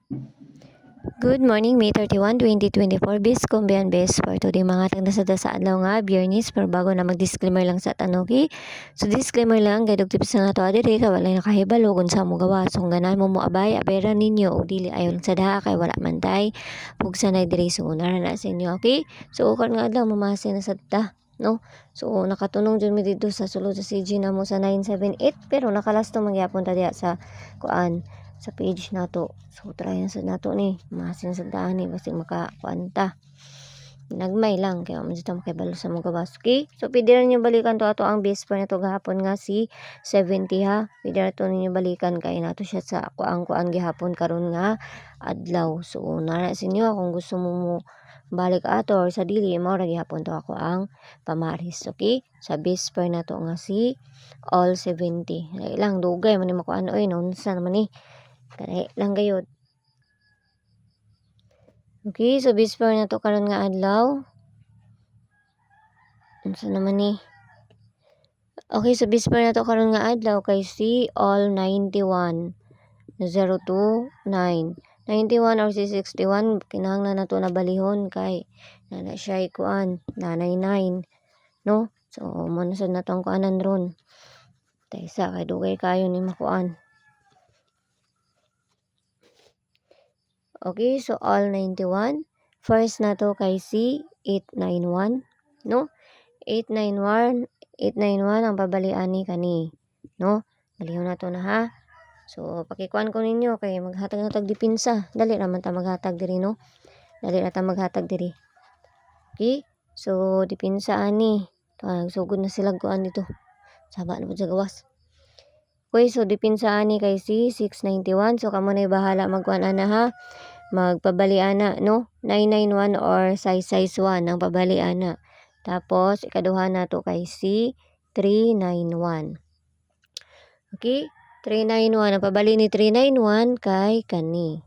Good morning, May 31, 2024. Bis kumbiyan bes for today mga tagda sa adlaw nga Biyernes, pero bago na mag-disclaimer lang sa tanuki. So disclaimer lang kay dog tips nga to adiri kay wala nakahibalo kung sa mo gawa. So ganan mo abay abera ninyo og dili ayon sa daha kay wala man tay pugsa na diri so unaran na sa inyo, okay? So ukon nga adlaw mamase na sadta, no? So nakatunong jud mi dito sa sulod sa CG na mo sa 978 pero nakalasto mangyapon ta diha sa kuan sa page nato. So try na sa nato ni masin sa daan ni basta makakuanta nagmay lang kaya mo dito makibalo sa mga gawas, okay? So pwede rin nyo balikan to ato ang base pa na to gahapon nga si 70 ha, pwede rin to ninyo balikan kaya nato siya sa kuang gihapon karon nga adlaw. So nara sa inyo kung gusto mo balik ato or sa dili mo ra gihapon to ako ang pamaris, okay? Sa base pa na to nga si all 70 lang dugay man ni makuan oy nonsa naman ni kaya lang gayod. Okay, so before na to karon nga adlaw. Unsa naman ni? Okay, so before na to karon nga adlaw kay si all 91 029 91 or si 61 kinahanglan na to na balihon kay na siya kuan na 99, no? So mo na sad natong kuanan ron. Taysa kay dugay kayo ni makuan. Okay, so all 91. First na to kay si 891, no? 891 ang pabalian ni kani, no? Baliw na to na ha. So pakikuan ko ninyo kay maghatag na tag dipinsa. Dali naman ta maghatag diri, no? Dali na ta maghatag diri. Okay? So dipinsa ani. Nagsugod na sila kuan dito. Saba na pud sa gawas. Okay, so dipinsa ani kay si 691. So kamo na bahala magkuan ana ha. Magpabalian na, no? 991 or size 1 ang pabalian na. Tapos ikaduha na to kay si 391. Okay? 391 ang pabali ni 391 kay kani.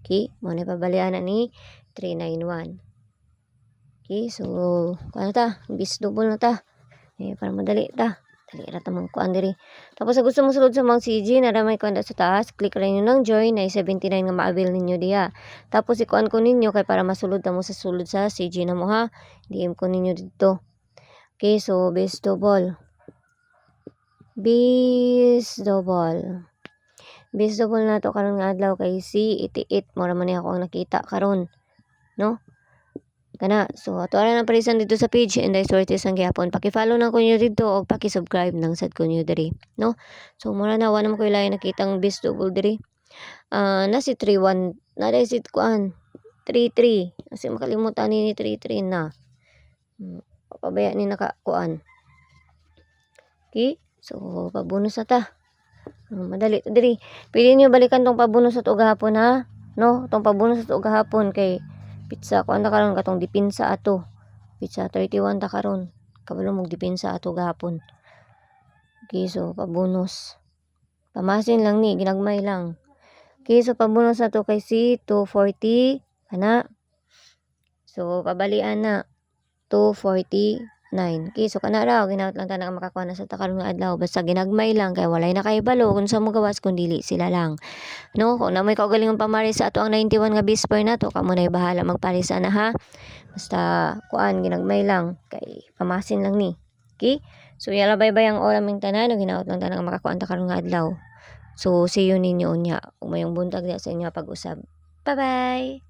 Okay? Mo na pabalian na ni 391. Okay, so kuan ta, bis double na ta. Para madali ta. Dali ra ta kuan diri. Tapos sa gusto mo sulod sa mga CG na may kuan sa taas, click ra niyo ng join ay 79 nga ma-avail ninyo diha. Tapos ikuan ko ninyo kay para masulod ta mo sa sulod sa CG na mo ha. DM ko ninyo dito. Okay, so base double. Base double. Base double na to karon nga adlaw kay si 88 mo ra man ako ang nakita karon, no? Kana, so ato ara nang parisan dito sa page and I sortes ang gihapon. Paki-follow na ko niyo dito o paki-subscribe nang sad ko niyo diri, no? So mura na wala mo ko ilay nakitang base double diri. Na si 31 na dai si kuan 33 kasi makalimutan ni 33 na. Pabaya ni nakakuan. Okay? So pabonus na ta. Madali to diri. Pili niyo balikan tong pabonus sa to gahapon ha. No, tong pabonus sa to gahapon kay pizza ko anda karon katong dipinsa ato. Pizza 31 ta karon. Kabalo mog dipinsa ato gahapon. Okay, so pabonus. Pamasin lang ni, ginagmay lang. Okay, so pabonus na to kay si 240 ana. So pabalian na 249. Okay, so kana raw ginaot lang ta na makakuha na sa takarong nga adlaw basta ginagmay lang kay walay na kay balo kung sa mo gawas kun dili sila lang. No, kung na may kaugalingong pamaris sa ato ang 91 nga bisper na to, kamo na bahala magparisa na ha. Basta kuan ginagmay lang kay pamasin lang ni. Okay? So yala bye-bye ang oras ming tanan, ginaot lang ta na makakuha ta karong nga adlaw. So see you ninyo unya. Umayong buntag sa inyo pag-usab. Bye-bye.